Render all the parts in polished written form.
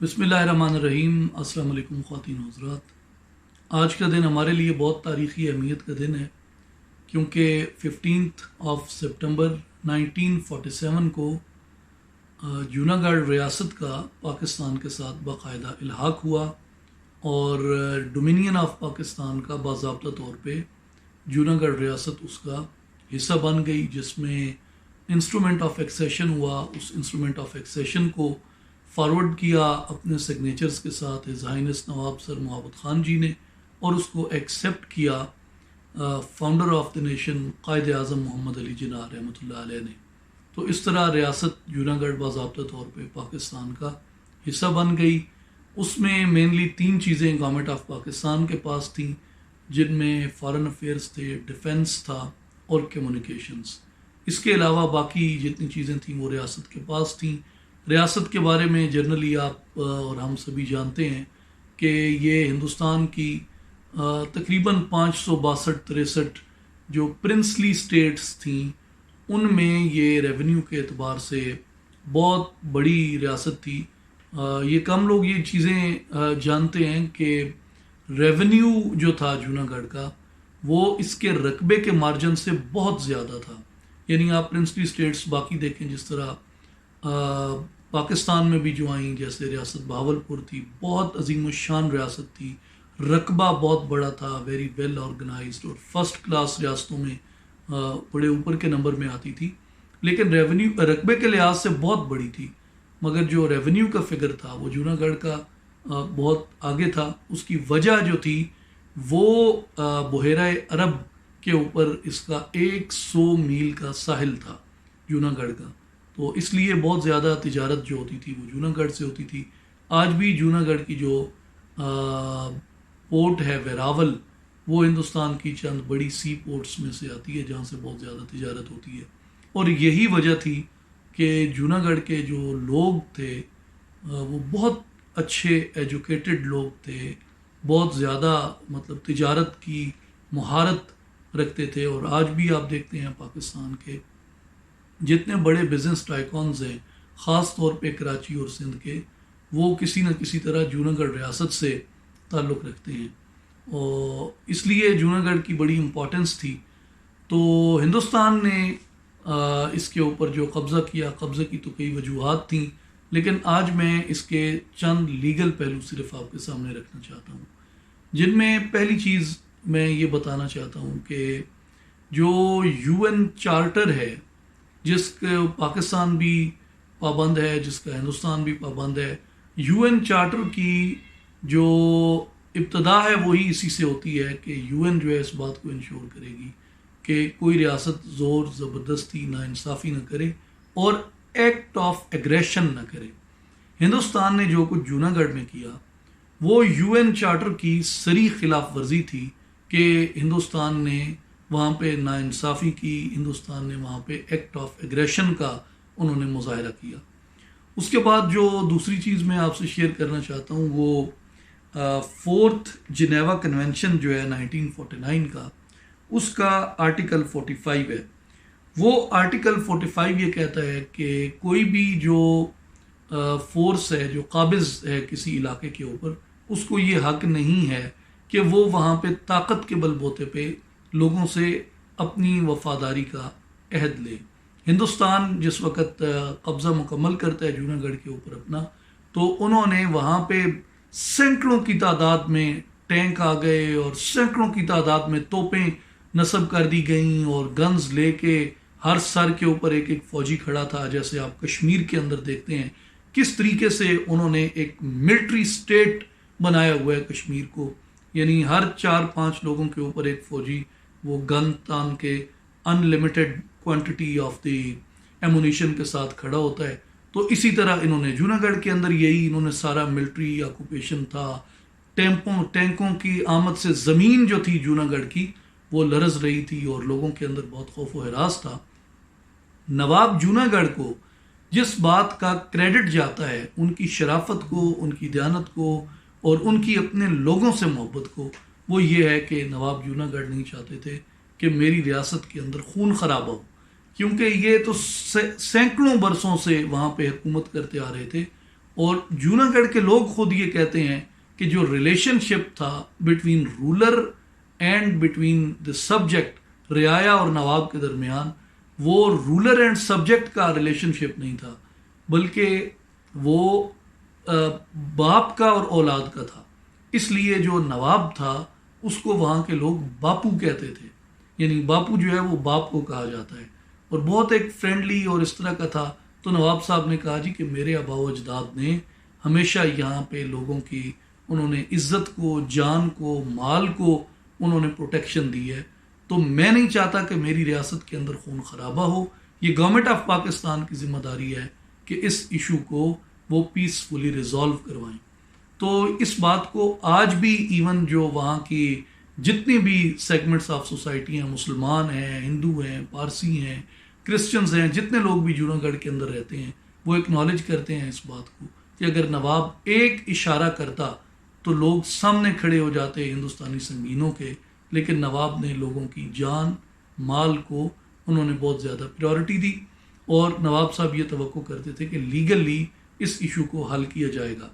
بسم اللہ الرحمن الرحیم۔ السلام علیکم خواتین و حضرات۔ آج کا دن ہمارے لیے بہت تاریخی اہمیت کا دن ہے، کیونکہ 15 سپٹمبر 1947 کو جوناگڑھ ریاست کا پاکستان کے ساتھ باقاعدہ الحاق ہوا اور ڈومینین آف پاکستان کا باضابطہ طور پہ جوناگڑھ ریاست اس کا حصہ بن گئی، جس میں انسٹرومنٹ آف ایکسیشن ہوا۔ اس انسٹرومنٹ آف ایکسیشن کو فارورڈ کیا اپنے سگنیچرز کے ساتھ ہز ہائنس نواب سر محبت خان جی نے، اور اس کو ایکسیپٹ کیا founder of the nation Quaid Azam محمد علی جناح رحمۃ اللہ علیہ نے۔ تو اس طرح ریاست جوناگڑھ باضابطہ طور پہ پاکستان کا حصہ بن گئی۔ اس میں مینلی 3 چیزیں گورنمنٹ آف پاکستان کے پاس تھیں، جن میں فارن افیئرس تھے، ڈیفنس تھا اور کمیونیکیشنز۔ اس کے علاوہ باقی جتنی چیزیں تھیں وہ ریاست کے پاس تھیں۔ ریاست کے بارے میں جنرلی آپ اور ہم سبھی جانتے ہیں کہ یہ ہندوستان کی تقریباً 562-63 جو پرنسلی سٹیٹس تھیں، ان میں یہ ریونیو کے اعتبار سے بہت بڑی ریاست تھی۔ یہ کم لوگ یہ چیزیں جانتے ہیں کہ ریونیو جو تھا جوناگڑھ کا، وہ اس کے رقبے کے مارجن سے بہت زیادہ تھا۔ یعنی آپ پرنسلی سٹیٹس باقی دیکھیں، جس طرح پاکستان میں بھی جو آئیں، جیسے ریاست بہاولپور تھی، بہت عظیم الشان ریاست تھی، رقبہ بہت بڑا تھا، ویری ویل آرگنائزڈ، اور فرسٹ کلاس ریاستوں میں بڑے اوپر کے نمبر میں آتی تھی، لیکن ریونیو رقبے کے لحاظ سے بہت بڑی تھی، مگر جو ریونیو کا فگر تھا وہ جوناگڑھ کا بہت آگے تھا۔ اس کی وجہ جو تھی وہ بحیرہ عرب کے اوپر اس کا 100 میل کا ساحل تھا جوناگڑھ کا، تو اس لیے بہت زیادہ تجارت جو ہوتی تھی وہ جوناگڑھ سے ہوتی تھی۔ آج بھی جوناگڑھ کی جو پورٹ ہے ویراول، وہ ہندوستان کی چند بڑی سی پورٹس میں سے آتی ہے جہاں سے بہت زیادہ تجارت ہوتی ہے، اور یہی وجہ تھی کہ جوناگڑھ کے جو لوگ تھے وہ بہت اچھے ایجوکیٹڈ لوگ تھے، بہت زیادہ تجارت کی مہارت رکھتے تھے۔ اور آج بھی آپ دیکھتے ہیں پاکستان کے جتنے بڑے بزنس ٹائکونز ہیں، خاص طور پہ کراچی اور سندھ کے، وہ کسی نہ کسی طرح جوناگڑھ ریاست سے تعلق رکھتے ہیں، اور اس لیے جوناگڑھ کی بڑی امپورٹنس تھی۔ تو ہندوستان نے اس کے اوپر جو قبضہ کیا، قبضے کی تو کئی وجوہات تھیں، لیکن آج میں اس کے چند لیگل پہلو صرف آپ کے سامنے رکھنا چاہتا ہوں، جن میں پہلی چیز میں یہ بتانا چاہتا ہوں کہ جو یو این چارٹر ہے، جس کا پاکستان بھی پابند ہے، جس کا ہندوستان بھی پابند ہے، یو این چارٹر کی جو ابتدا ہے وہی اسی سے ہوتی ہے کہ یو این جو ہے اس بات کو انشور کرے گی کہ کوئی ریاست زور زبردستی ناانصافی نہ کرے اور ایکٹ آف ایگریشن نہ کرے۔ ہندوستان نے جو کچھ جوناگڑھ میں کیا وہ یو این چارٹر کی صریح خلاف ورزی تھی کہ ہندوستان نے وہاں پہ ناانصافی کی، ہندوستان نے وہاں پہ ایکٹ آف ایگریشن کا انہوں نے مظاہرہ کیا۔ اس کے بعد جو دوسری چیز میں آپ سے شیئر کرنا چاہتا ہوں وہ 4th جنیوا کنونشن جو ہے 1949 کا، اس کا آرٹیکل 45 ہے۔ وہ آرٹیکل 45 یہ کہتا ہے کہ کوئی بھی جو فورس ہے جو قابض ہے کسی علاقے کے اوپر، اس کو یہ حق نہیں ہے کہ وہ وہاں پہ طاقت کے بل بوتے پہ لوگوں سے اپنی وفاداری کا عہد لے۔ ہندوستان جس وقت قبضہ مکمل کرتا ہے جوناگڑھ کے اوپر اپنا، تو انہوں نے وہاں پہ سینکڑوں کی تعداد میں ٹینک آ گئے اور سینکڑوں کی تعداد میں توپیں نصب کر دی گئیں، اور گنز لے کے ہر سر کے اوپر ایک ایک فوجی کھڑا تھا، جیسے آپ کشمیر کے اندر دیکھتے ہیں کس طریقے سے انہوں نے ایک ملٹری سٹیٹ بنایا ہوا ہے کشمیر کو۔ یعنی ہر 4-5 لوگوں کے اوپر ایک فوجی وہ گن تان کے unlimited quantity of the ammunition کے ساتھ کھڑا ہوتا ہے۔ تو اسی طرح انہوں نے جوناگڑھ کے اندر یہی انہوں نے سارا ملٹری آکوپیشن تھا، ٹینکوں کی آمد سے زمین جو تھی جوناگڑھ کی وہ لرز رہی تھی اور لوگوں کے اندر بہت خوف و ہراس تھا۔ نواب جوناگڑھ کو جس بات کا کریڈٹ جاتا ہے، ان کی شرافت کو، ان کی دیانت کو اور ان کی اپنے لوگوں سے محبت کو، وہ یہ ہے کہ نواب جوناگڑھ نہیں چاہتے تھے کہ میری ریاست کے اندر خون خراب ہو، کیونکہ یہ تو سینکڑوں برسوں سے وہاں پہ حکومت کرتے آ رہے تھے، اور جوناگڑھ کے لوگ خود یہ کہتے ہیں کہ جو ریلیشن شپ تھا between ruler and between the subject, رعایا اور نواب کے درمیان، وہ رولر اینڈ سبجیکٹ کا ریلیشن شپ نہیں تھا، بلکہ وہ باپ کا اور اولاد کا تھا۔ اس لیے جو نواب تھا اس کو وہاں کے لوگ باپو کہتے تھے، یعنی باپو جو ہے وہ باپ کو کہا جاتا ہے، اور بہت ایک فرینڈلی اور اس طرح کا تھا۔ تو نواب صاحب نے کہا جی کہ میرے آبا و اجداد نے ہمیشہ یہاں پہ لوگوں کی، انہوں نے عزت کو، جان کو، مال کو انہوں نے پروٹیکشن دی ہے، تو میں نہیں چاہتا کہ میری ریاست کے اندر خون خرابہ ہو۔ یہ گورنمنٹ آف پاکستان کی ذمہ داری ہے کہ اس ایشو کو وہ پیسفلی ریزالو کروائیں۔ تو اس بات کو آج بھی ایون جو وہاں کی جتنی بھی سیگمنٹس آف سوسائٹی ہیں، مسلمان ہیں، ہندو ہیں، پارسی ہیں، کرسچنز ہیں، جتنے لوگ بھی جوناگڑھ کے اندر رہتے ہیں، وہ ایکنالج کرتے ہیں اس بات کو کہ اگر نواب ایک اشارہ کرتا تو لوگ سامنے کھڑے ہو جاتے ہندوستانی سنگینوں کے، لیکن نواب نے لوگوں کی جان، مال کو انہوں نے بہت زیادہ پریورٹی دی، اور نواب صاحب یہ توقع کرتے تھے کہ لیگلی اس ایشو کو حل کیا جائے گا۔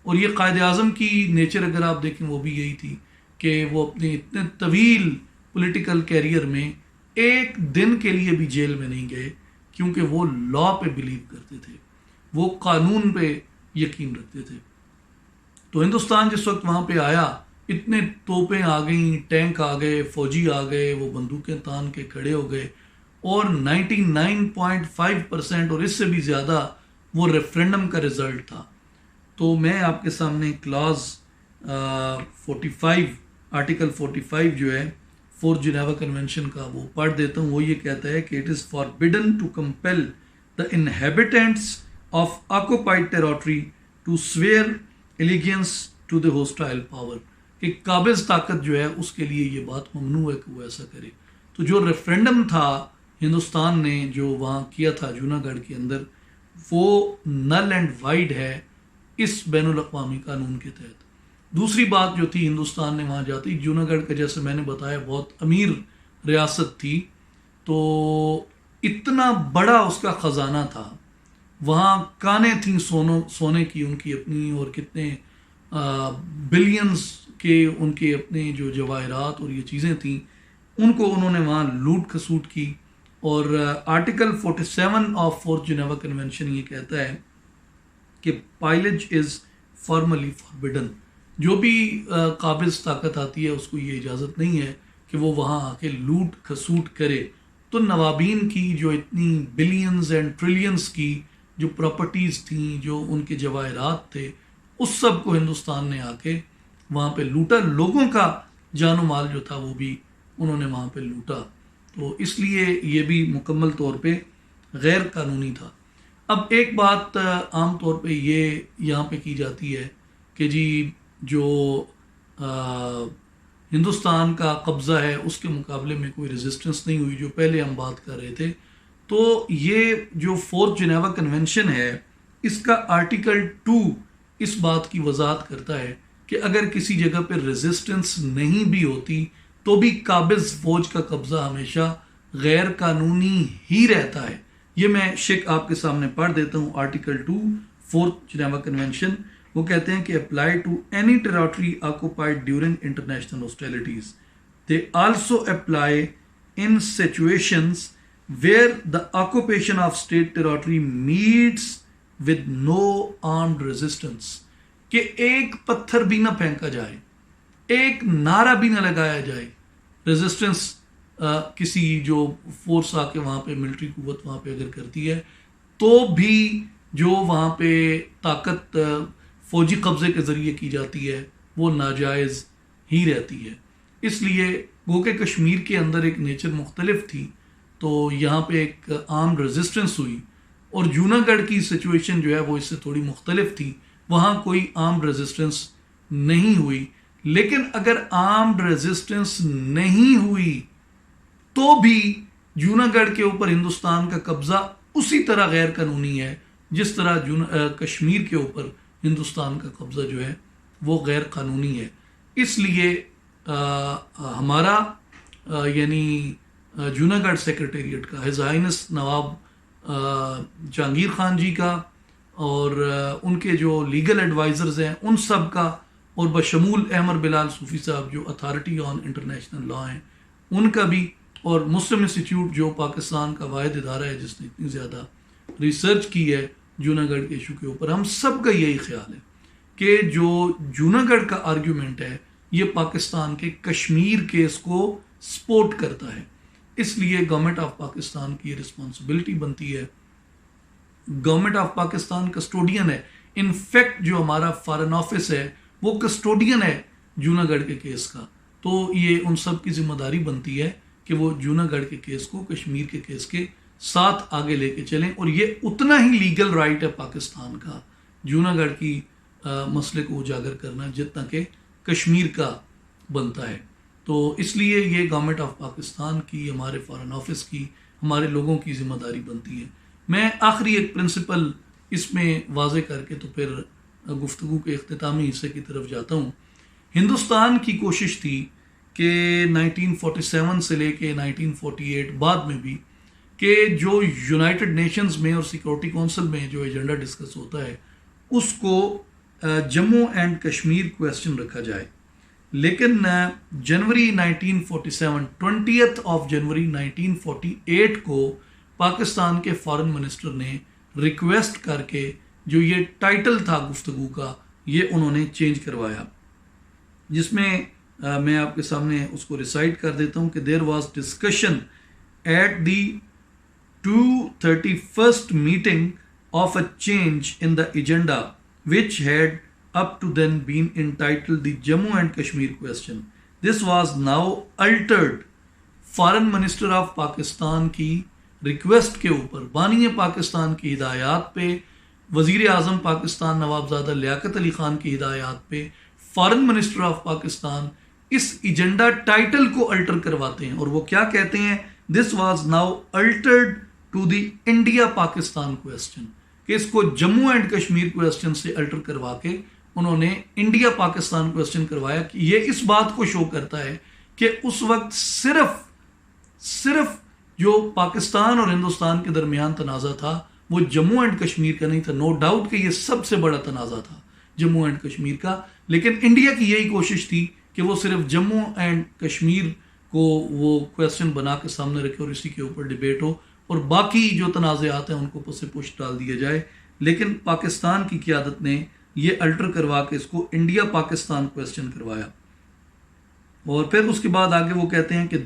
اور یہ قائد اعظم کی نیچر اگر آپ دیکھیں وہ بھی یہی تھی کہ وہ اپنے اتنے طویل پولیٹیکل کیریئر میں ایک دن کے لیے بھی جیل میں نہیں گئے، کیونکہ وہ لا پہ بلیو کرتے تھے، وہ قانون پہ یقین رکھتے تھے۔ تو ہندوستان جس وقت وہاں پہ آیا، اتنے توپیں آ گئیں، ٹینک آ گئے، فوجی آ گئے، وہ بندوقیں تان کے کھڑے ہو گئے، اور 99.5% اور اس سے بھی زیادہ وہ ریفرینڈم کا رزلٹ تھا۔ تو میں آپ کے سامنے کلاز 45 آرٹیکل 45 جو ہے فورتھ جنیوا کنونشن کا وہ پڑھ دیتا ہوں۔ وہ یہ کہتا ہے کہ it is forbidden to compel the inhabitants of occupied territory to swear allegiance to the hostile power, کہ قابض طاقت جو ہے اس کے لیے یہ بات ممنوع ہے کہ وہ ایسا کرے۔ تو جو ریفرینڈم تھا ہندوستان نے جو وہاں کیا تھا جوناگڑھ کے اندر، وہ نل اینڈ وائڈ ہے اس بین الاقوامی قانون کے تحت۔ دوسری بات جو تھی، ہندوستان نے وہاں جاتی، جوناگڑھ کا جیسے میں نے بتایا بہت امیر ریاست تھی، تو اتنا بڑا اس کا خزانہ تھا، وہاں کانیں تھیں سونے کی ان کی اپنی، اور کتنے بلینز کے ان کے اپنے جو جواہرات اور یہ چیزیں تھیں، ان کو انہوں نے وہاں لوٹ کھسوٹ کی۔ اور article 47 of fourth Geneva convention یہ کہتا ہے کہ پائلج از فارملی فاربڈن، جو بھی قابض طاقت آتی ہے اس کو یہ اجازت نہیں ہے کہ وہ وہاں آ کے لوٹ کھسوٹ کرے۔ تو نوابین کی جو اتنی بلینز اینڈ ٹریلینز کی جو پراپرٹیز تھیں، جو ان کے جواہرات تھے، اس سب کو ہندوستان نے آ کے وہاں پہ لوٹا، لوگوں کا جان و مال جو تھا وہ بھی انہوں نے وہاں پہ لوٹا۔ تو اس لیے یہ بھی مکمل طور پہ غیر قانونی تھا۔ اب ایک بات عام طور پہ یہ یہاں پہ کی جاتی ہے کہ جی جو ہندوستان کا قبضہ ہے اس کے مقابلے میں کوئی ریزسٹنس نہیں ہوئی، جو پہلے ہم بات کر رہے تھے۔ تو یہ جو فورتھ جنیوا کنونشن ہے، اس کا آرٹیکل 2 اس بات کی وضاحت کرتا ہے کہ اگر کسی جگہ پہ ریزسٹنس نہیں بھی ہوتی تو بھی قابض فوج کا قبضہ ہمیشہ غیر قانونی ہی رہتا ہے۔ یہ میں شک آپ کے سامنے پڑھ دیتا ہوں۔ آرٹیکل 2 فورتھ جنیوا کنونشن وہ کہتے ہیں کہ apply to any territory occupied during international hostilities, they also apply in situations where the occupation of state territory meets with no armed resistance, کہ ایک پتھر بھی نہ پھینکا جائے، ایک نعرہ بھی نہ لگایا جائے، ریزسٹنس کسی جو فورس آ کے وہاں پہ ملٹری قوت وہاں پہ اگر کرتی ہے تو بھی جو وہاں پہ طاقت فوجی قبضے کے ذریعے کی جاتی ہے وہ ناجائز ہی رہتی ہے۔ اس لیے گو کہ کشمیر کے اندر ایک نیچر مختلف تھی، تو یہاں پہ ایک آرمڈ ریزسٹنس ہوئی، اور جوناگڑھ کی سچویشن جو ہے وہ اس سے تھوڑی مختلف تھی، وہاں کوئی آرمڈ ریزسٹنس نہیں ہوئی۔ لیکن اگر آرمڈ ریزسٹنس نہیں ہوئی تو بھی جوناگڑھ کے اوپر ہندوستان کا قبضہ اسی طرح غیر قانونی ہے جس طرح کشمیر کے اوپر ہندوستان کا قبضہ جو ہے وہ غیر قانونی ہے۔ اس لیے ہمارا یعنی جوناگڑھ سیکرٹیریٹ کا ہز ہائنس نواب جہانگیر خان جی کا اور ان کے جو لیگل ایڈوائزرز ہیں ان سب کا، اور بشمول احمد بلال صوفی صاحب جو اتھارٹی آن انٹرنیشنل لا ہیں ان کا بھی، اور مسلم انسٹیٹیوٹ جو پاکستان کا واحد ادارہ ہے جس نے اتنی زیادہ ریسرچ کی ہے جوناگڑھ کے ایشو کے اوپر، ہم سب کا یہی خیال ہے کہ جو جوناگڑھ کا آرگیومنٹ ہے یہ پاکستان کے کشمیر کیس کو سپورٹ کرتا ہے. اس لیے گورنمنٹ آف پاکستان کی یہ رسپانسبلٹی بنتی ہے. گورنمنٹ آف پاکستان کسٹوڈین ہے، انفیکٹ جو ہمارا فارن آفس ہے وہ کسٹوڈین ہے جوناگڑھ کے کیس کا. تو یہ ان سب کی ذمہ داری بنتی ہے کہ وہ جوناگڑھ کے کیس کو کشمیر کے کیس کے ساتھ آگے لے کے چلیں، اور یہ اتنا ہی لیگل رائٹ ہے پاکستان کا جوناگڑھ کی مسئلے کو اجاگر کرنا جتنا کہ کشمیر کا بنتا ہے. تو اس لیے یہ گورنمنٹ آف پاکستان کی، ہمارے فارن آفس کی، ہمارے لوگوں کی ذمہ داری بنتی ہے. میں آخری ایک پرنسپل اس میں واضح کر کے تو پھر گفتگو کے اختتامی حصے کی طرف جاتا ہوں. ہندوستان کی کوشش تھی کہ 1947 سے لے کے 1948 بعد میں بھی کہ جو یونائٹڈ نیشنز میں اور سیکورٹی کونسل میں جو ایجنڈا ڈسکس ہوتا ہے اس کو جموں اینڈ کشمیر کویسچن رکھا جائے. لیکن جنوری 1947 20th آف جنوری 1948 کو پاکستان کے فارن منسٹر نے ریکویسٹ کر کے جو یہ ٹائٹل تھا گفتگو کا یہ انہوں نے چینج کروایا، جس میں میں آپ کے سامنے اس کو ریسائٹ کر دیتا ہوں کہ there was discussion at the 231st meeting of a change in the agenda which had up to then been entitled the Jammu and Kashmir question. This was now altered. Foreign minister of Pakistan کی request کے اوپر، بانی پاکستان کی ہدایات پہ، وزیر اعظم پاکستان نواب زادہ لیاقت علی خان کی ہدایات پہ فارن منسٹر آف پاکستان اس ایجنڈا ٹائٹل کو الٹر کرواتے ہیں. اور وہ کیا کہتے ہیں؟ This was now altered to the India Pakistan question, کہ اس کو جموں اینڈ کشمیر کویسچن سے الٹر کروا کے انہوں نے انڈیا پاکستان کویسچن کروایا. کہ یہ اس بات کو شو کرتا ہے کہ اس وقت صرف جو پاکستان اور ہندوستان کے درمیان تنازع تھا وہ جموں اینڈ کشمیر کا نہیں تھا. نو ڈاؤٹ کہ یہ سب سے بڑا تنازع تھا جموں اینڈ کشمیر کا، لیکن انڈیا کی یہی کوشش تھی کہ وہ صرف جموں اینڈ کشمیر کو وہ کویسچن بنا کے سامنے رکھے اور اسی کے اوپر ڈیبیٹ ہو، اور باقی جو تنازعات ہیں ان کو پس پش ڈال دیا جائے. لیکن پاکستان کی قیادت نے یہ الٹر کروا کے اس کو انڈیا پاکستان کویسچن کروایا. اور پھر اس کے بعد آگے وہ کہتے ہیں کہ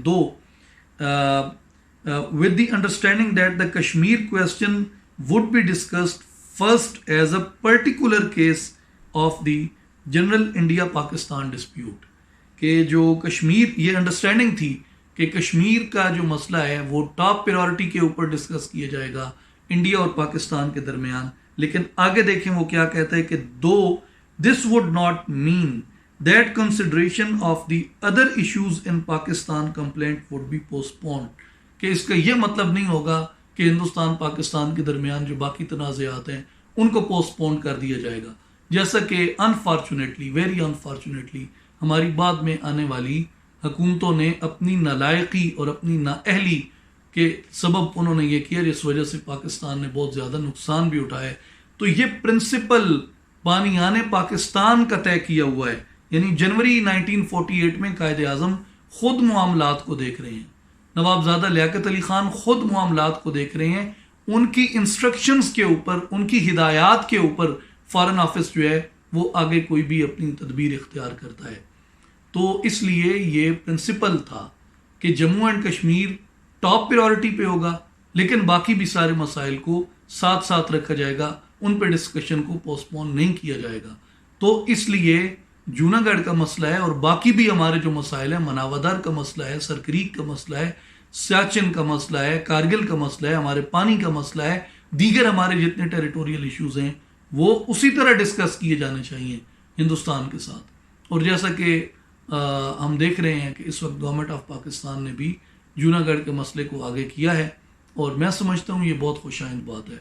with the understanding that the Kashmir question would be discussed first as a particular case of the general India-Pakistan dispute. کہ جو کشمیر، یہ انڈرسٹینڈنگ تھی کہ کشمیر کا جو مسئلہ ہے وہ ٹاپ پریورٹی کے اوپر ڈسکس کیا جائے گا انڈیا اور پاکستان کے درمیان. لیکن آگے دیکھیں وہ کیا کہتا ہے کہ this would not mean that consideration of the other issues in Pakistan complaint would be postponed. کہ اس کا یہ مطلب نہیں ہوگا کہ ہندوستان پاکستان کے درمیان جو باقی تنازعات ہیں ان کو پوسٹ پون کر دیا جائے گا. جیسا کہ انفارچونیٹلی، ویری انفارچونیٹلی، ہماری بعد میں آنے والی حکومتوں نے اپنی نالائقی اور اپنی نااہلی کے سبب انہوں نے یہ کیا، جس وجہ سے پاکستان نے بہت زیادہ نقصان بھی اٹھایا ہے. تو یہ پرنسپل بانیان پاکستان کا طے کیا ہوا ہے. یعنی جنوری 1948 میں قائد اعظم خود معاملات کو دیکھ رہے ہیں، نواب زادہ لیاقت علی خان خود معاملات کو دیکھ رہے ہیں، ان کی انسٹرکشنز کے اوپر، ان کی ہدایات کے اوپر فارن آفس جو ہے وہ آگے کوئی بھی اپنی تدبیر اختیار کرتا ہے. تو اس لیے یہ پرنسپل تھا کہ Jammu and Kashmir top priority پہ ہوگا، لیکن باقی بھی سارے مسائل کو ساتھ ساتھ رکھا جائے گا، ان پہ ڈسکشن کو پوسٹ پون نہیں کیا جائے گا. تو اس لیے جوناگڑھ کا مسئلہ ہے اور باقی بھی ہمارے جو مسائل ہیں، مناودر کا مسئلہ ہے، سرکریک کا مسئلہ ہے، سیاچن کا مسئلہ ہے، کارگل کا مسئلہ ہے، ہمارے پانی کا مسئلہ ہے، دیگر ہمارے جتنے ٹیریٹوریل ایشوز ہیں وہ اسی طرح ڈسکس کیے جانے چاہیے ہندوستان کے ساتھ. اور جیسا کہ ہم دیکھ رہے ہیں کہ اس وقت گورنمنٹ آف پاکستان نے بھی جوناگڑھ کے مسئلے کو آگے کیا ہے، اور میں سمجھتا ہوں یہ بہت خوش آئند بات ہے.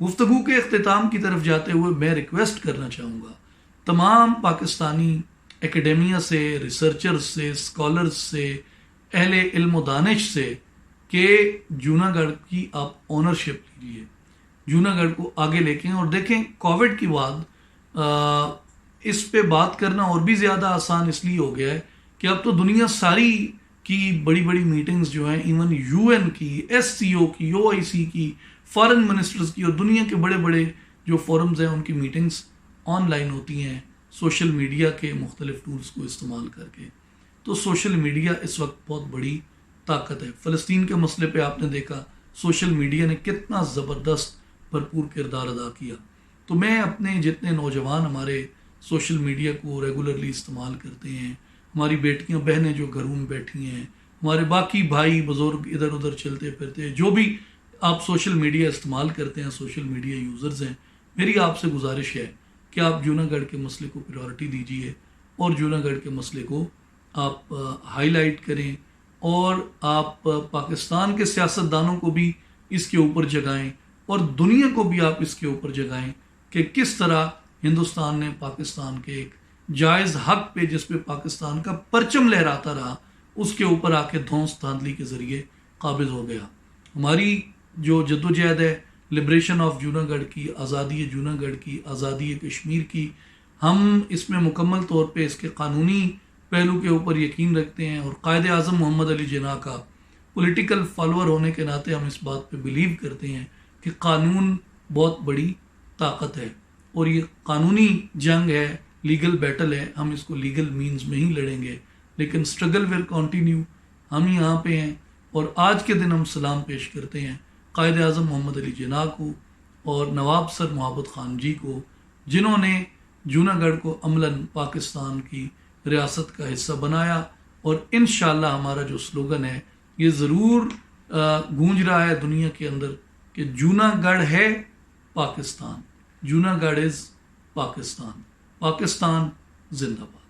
گفتگو کے اختتام کی طرف جاتے ہوئے میں ریکویسٹ کرنا چاہوں گا تمام پاکستانی اکیڈیمیا سے، ریسرچرز سے، اسکالرز سے، اہل علم و دانش سے کہ جوناگڑھ کی آپ اونرشپ لیجیے. جوناگڑھ کو آگے لے کے. اور دیکھیں کووڈ کے بعد اس پہ بات کرنا اور بھی زیادہ آسان اس لیے ہو گیا ہے کہ اب تو دنیا ساری کی بڑی بڑی میٹنگز جو ہیں، ایون یو این کی، ایس سی او کی، او آئی سی کی، فارن منسٹرز کی، اور دنیا کے بڑے بڑے جو فورمز ہیں ان کی میٹنگز آن لائن ہوتی ہیں سوشل میڈیا کے مختلف ٹولز کو استعمال کر کے. تو سوشل میڈیا اس وقت بہت بڑی طاقت ہے. فلسطین کے مسئلے پہ آپ نے دیکھا سوشل میڈیا نے کتنا زبردست بھرپور کردار ادا کیا. تو میں اپنے جتنے نوجوان ہمارے سوشل میڈیا کو ریگولرلی استعمال کرتے ہیں، ہماری بیٹیاں بہنیں جو گھروں میں بیٹھی ہیں، ہمارے باقی بھائی بزرگ ادھر ادھر چلتے پھرتے، جو بھی آپ سوشل میڈیا استعمال کرتے ہیں، سوشل میڈیا یوزرز ہیں، میری آپ سے گزارش ہے کہ آپ جوناگڑھ کے مسئلے کو پریورٹی دیجیے اور جوناگڑھ کے مسئلے کو آپ ہائی لائٹ کریں، اور آپ پاکستان کے سیاستدانوں کو بھی اس کے اوپر جگائیں اور دنیا کو بھی آپ اس کے اوپر جگائیں کہ کس طرح ہندوستان نے پاکستان کے ایک جائز حق پہ، جس پہ پاکستان کا پرچم لہراتا رہا، اس کے اوپر آ کے دھونس دھاندلی کے ذریعے قابض ہو گیا. ہماری جو جدوجہد ہے لبریشن آف جوناگڑھ کی، آزادی جوناگڑھ کی، آزادی کشمیر کی، ہم اس میں مکمل طور پہ اس کے قانونی پہلو کے اوپر یقین رکھتے ہیں، اور قائد اعظم محمد علی جناح کا پولیٹیکل فالوور ہونے کے ناطے ہم اس بات پہ بلیو کرتے ہیں کہ قانون بہت بڑی طاقت ہے، اور یہ قانونی جنگ ہے، لیگل بیٹل ہے. ہم اس کو لیگل مینز میں ہی لڑیں گے، لیکن اسٹرگل ول کنٹینیو. ہم یہاں پہ ہیں، اور آج کے دن ہم سلام پیش کرتے ہیں قائد اعظم محمد علی جناح کو اور نواب سر محبت خان جی کو، جنہوں نے جوناگڑھ کو عملاً پاکستان کی ریاست کا حصہ بنایا. اور انشاءاللہ ہمارا جو سلوگن ہے یہ ضرور گونج رہا ہے دنیا کے اندر کہ جوناگڑھ ہے پاکستان، جوناگڑھ از پاکستان، پاکستان زندہ باد.